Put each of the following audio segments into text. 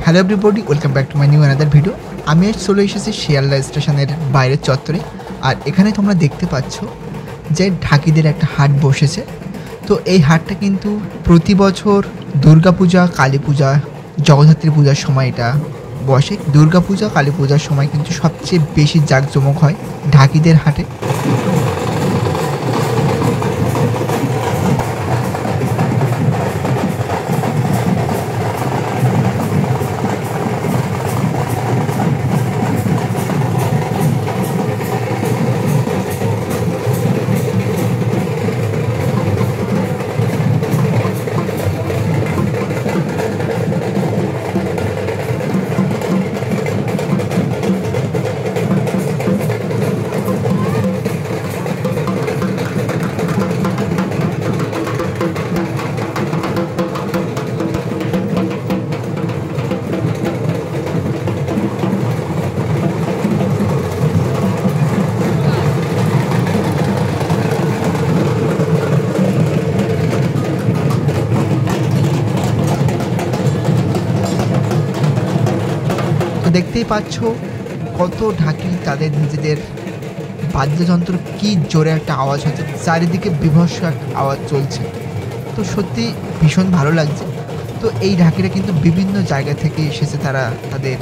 Hello everybody, welcome back to my new another video. আমি আজ চলে এসেছি শিয়ালদা স্টেশনের বাইরের চত্বরে। আর এখানে তোমরা দেখতে পাচ্ছ যে ঢাকিদের একটা হাট বসেছে। তো এই হাটটা কিন্তু প্রতি বছর দুর্গাপূজা, কালী পূজা, জগদ্ধাত্রী পূজার সময় এটা বসে। দুর্গাপূজা, কালী পূজার সময় কিন্তু সবচেয়ে বেশি জাঁকজমক হয় ঢাকিদের হাটে। দেখতেই পাচ্ছ কত ঢাকি তাদের নিজেদের বাদ্যযন্ত্র কি জোরে একটা আওয়াজ হচ্ছে, চারিদিকে বিভৎস একটা আওয়াজ চলছে। তো সত্যি ভীষণ ভালো লাগছে। তো এই ঢাকিরা কিন্তু বিভিন্ন জায়গা থেকে এসেছে, তারা তাদের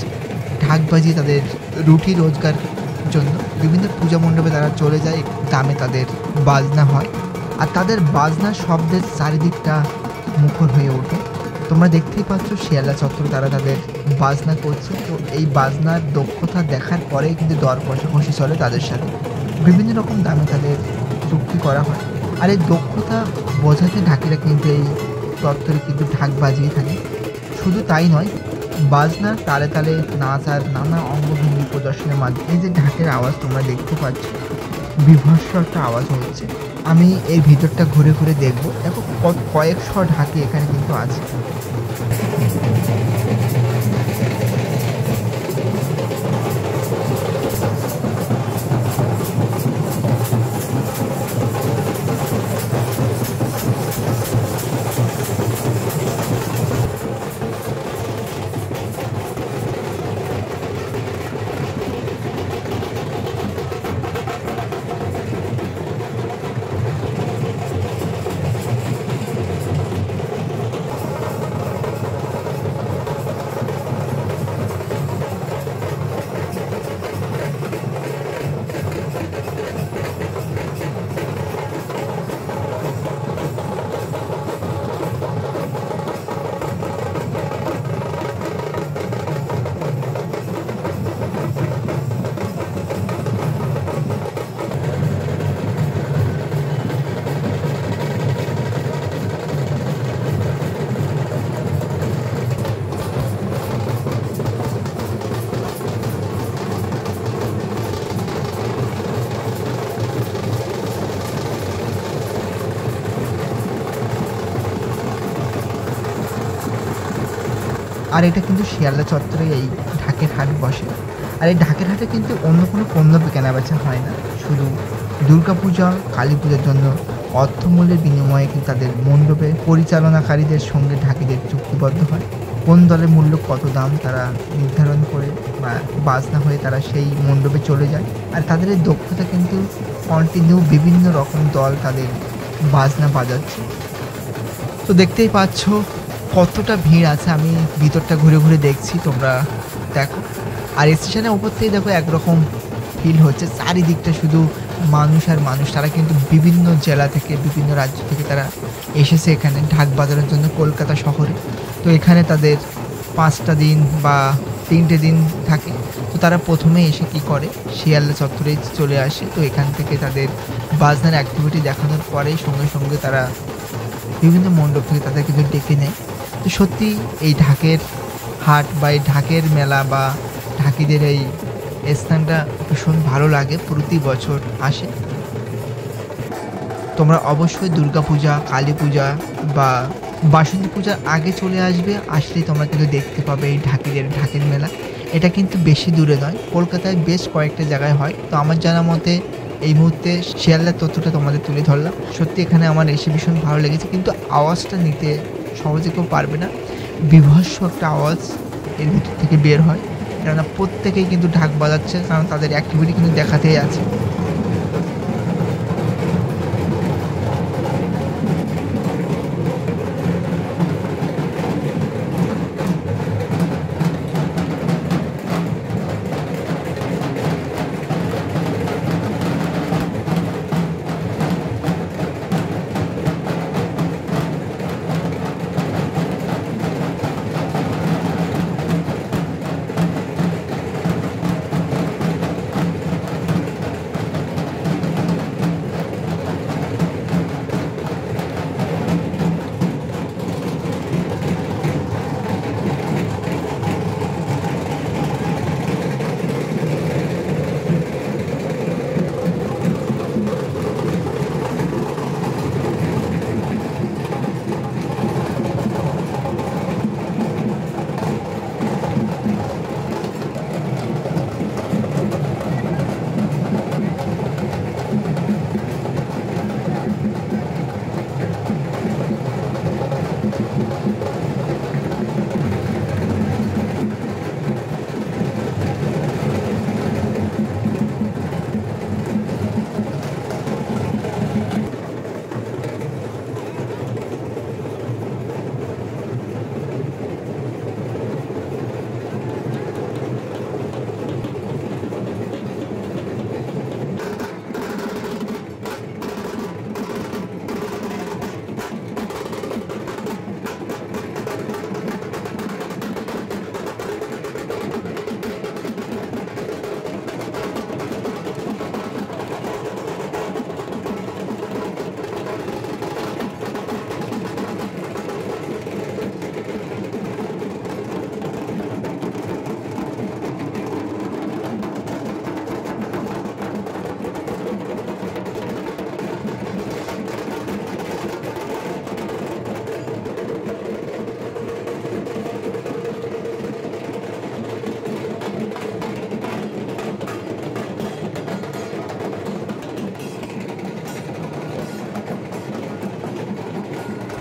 ঢাক বাজিয়ে তাদের রুটি রোজগার জন্য বিভিন্ন পূজা মণ্ডপে তারা চলে যায়, দামে তাদের বাজনা হয়। আর তাদের বাজনার শব্দের চারিদিকটা মুখর হয়ে ওঠে। তোমরা দেখতেই পাচ্ছ শিয়ালদা চত্বরে তারা তাদের বাজনা করছে। তো এই বাজনার দক্ষতা দেখার পরেই কিন্তু দর কষাকষি চলে তাদের সাথে, বিভিন্ন রকম দামে তাদের চুক্তি করা হয়। আর এই দক্ষতা বোঝাতে ঢাকিরা কিন্তু এই চত্বরে কিন্তু ঢাক বাজিয়ে থাকে। শুধু তাই নয়, বাজনার তালে তালে নাচ আর নানা অঙ্গভঙ্গি প্রদর্শনের মাধ্যমে এই যে ঢাকের আওয়াজ তোমরা দেখতে পাচ্ছ, বিভৎস একটা আওয়াজ হচ্ছে। আমি এর ভিতরটা ঘুরে ঘুরে দেখবো। দেখো কয়েকশো ঢাকি এখানে কিন্তু আছে। আর এটা কিন্তু শিয়ালদা চত্বরে এই ঢাকের হাট বসে। আর এই ঢাকের হাটে কিন্তু অন্য কোনো পণ্য কেনাবেচা হয় না, শুধু দুর্গাপূজা, কালী পূজার জন্য অর্থমূল্যের বিনিময়ে কিন্তু তাদের মণ্ডপে পরিচালনাকারীদের সঙ্গে ঢাকিদের চুক্তিবদ্ধ হয়। কোন দলের মূল্য কত দাম তারা নির্ধারণ করে বা বাজনা হয়ে তারা সেই মণ্ডপে চলে যায়। আর তাদের এই দক্ষতা কিন্তু কন্টিনিউ বিভিন্ন রকম দল তাদের বাজনা বাজাচ্ছে। তো দেখতেই পাচ্ছ কতটা ভিড় আছে। আমি ভিতরটা ঘুরে ঘুরে দেখছি, তোমরা দেখো। আর স্টেশনের উপর থেকে দেখো একরকম ফিল হচ্ছে, চারিদিকটা শুধু মানুষ আর মানুষ। তারা কিন্তু বিভিন্ন জেলা থেকে, বিভিন্ন রাজ্য থেকে তারা এসেছে এখানে ঢাক বাজানোর জন্য কলকাতা শহরে। তো এখানে তাদের 5টা দিন বা 3টে দিন থাকে। তো তারা প্রথমে এসে কি করে, শিয়ালদা চত্বরে চলে আসে। তো এখান থেকে তাদের বাজনার অ্যাক্টিভিটি দেখানোর পরেই সঙ্গে সঙ্গে তারা বিভিন্ন মণ্ডপ থেকে তাদের কিন্তু ডেকে নেয়। তো সত্যি এই ঢাকের হাট বা এই ঢাকের মেলা বা ঢাকিদের এই স্থানটা ভীষণ ভালো লাগে, প্রতি বছর আসে। তোমরা অবশ্যই দুর্গাপূজা, কালী পূজা বা বাসন্তী পূজার আগে চলে আসবে, আসলেই তোমরা কিন্তু দেখতে পাবে এই ঢাকের মেলা। এটা কিন্তু বেশি দূরে নয়, কলকাতায় বেশ কয়েকটা জায়গায় হয়। তো আমার জানা মতে এই মুহূর্তে শিয়ালদার তথ্যটা তোমাদের তুলে ধরলাম। সত্যি এখানে আমার এসে ভীষণ ভালো লেগেছে, কিন্তু আওয়াজটা নিতে সহজে কেউ পারবে না, বিভৎস একটা আওয়াজ। এর ভিতর থেকে বের হয়, কেননা প্রত্যেকেই কিন্তু ঢাক বাজাচ্ছে, কারণ তাদের অ্যাক্টিভিটি কিন্তু দেখাতেই আছে।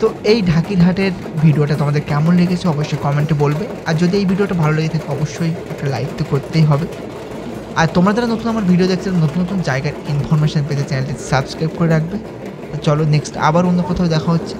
তো এই ঢাকির হাটের ভিডিওটা তোমাদের কেমন লেগেছে অবশ্যই কমেন্টে বলবে। আর যদি এই ভিডিওটা ভালো লেগে থাকে অবশ্যই একটা লাইক তো করতেই হবে। আর তোমরা যারা নতুন আমার ভিডিও দেখছো, নতুন নতুন জায়গার ইনফরমেশান পেতে চ্যানেলটি সাবস্ক্রাইব করে রাখবে। চলো নেক্সট আবার অন্য কোথাও দেখা হচ্ছে।